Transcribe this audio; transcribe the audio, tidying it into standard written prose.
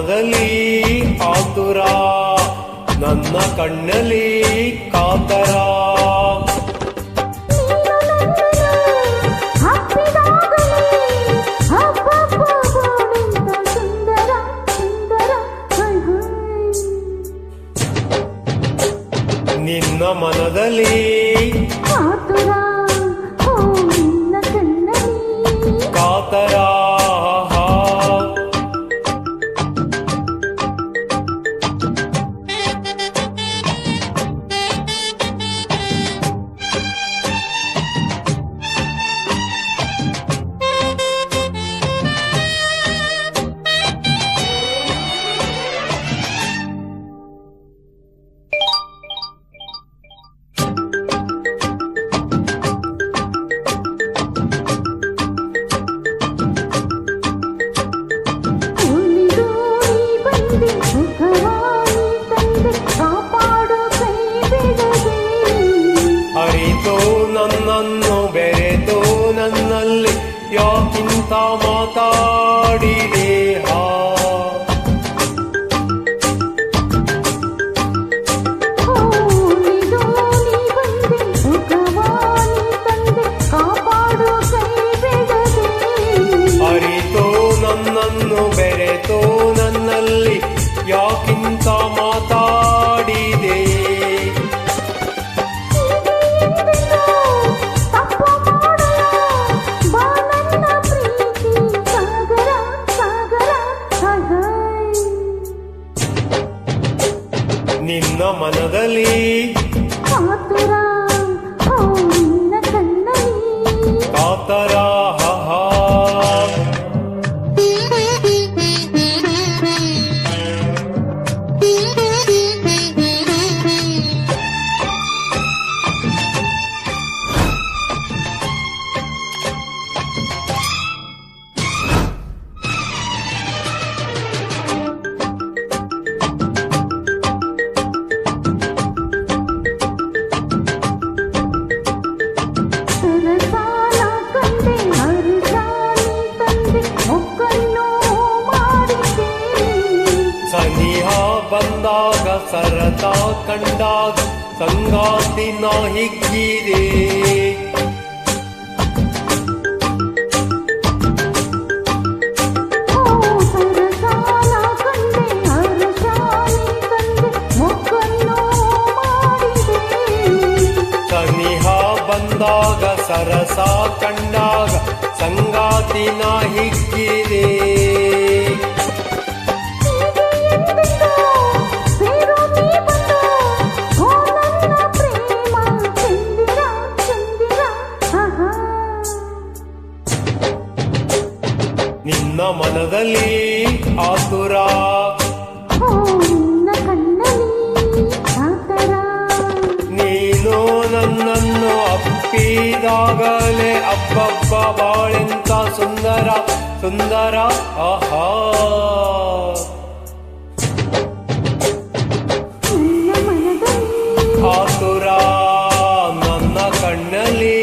ಮನದಲ್ಲಿ ಆತುರ, ನನ್ನ ಕಣ್ಣಲ್ಲಿ ಕಾತರ. ನಿನ್ನ ಮನದಲ್ಲಿ ಆತುರ, ನಿನ್ನ ಕಣ್ಣಲ್ಲಿ ಕಾತರ. ಅರಿತು ನನ್ನನ್ನು ಬೆರೆತು ನನ್ನಲ್ಲಿ ಯಾಕಿಂತ ಮಾತಾಡಿದೆ. ಅರಿತು ನನ್ನನ್ನು ಬೆರೆತು ನನ್ನಲ್ಲಿ ಯಾಕಿಂತ ಮಾತಾಡಿದೆ. ನಿನ್ನ ಮನದಲ್ಲಿ ಆತುರ, ನಿನ್ನ ಕಣ್ಣಲ್ಲಿ ಕಾತರ. ಸನಿಹ ಬಂದಾಗ ಸರತ ಕಂಡಾಗ ಸಂಗಾತಿ ನಾ ಹಿಗ್ಗಿದೆ. ಸನಿಹ ಬಂದಾಗ ಸರಸ ಕಂಡಾಗ ಸಂಗಾತಿ ನಾ ಹಿಗ್ಗಿದೆ. ನಿನ್ನ ಮನದಲ್ಲಿ ಆತುರ, ನಿನ್ನ ಕಣ್ಣಲ್ಲಿ ಕಾತರ. ನೀನು ನನ್ನನ್ನು ಅಪ್ಪಿದಾಗಲೇ ಅಬ್ಬಬ್ಬ ಬಾಳೆಂತ ಸುಂದರ ಸುಂದರ. ಆಹಾ, ನನ್ನ ಮನದಲ್ಲಿ ಆತುರ, ನನ್ನ ಕಣ್ಣಲ್ಲಿ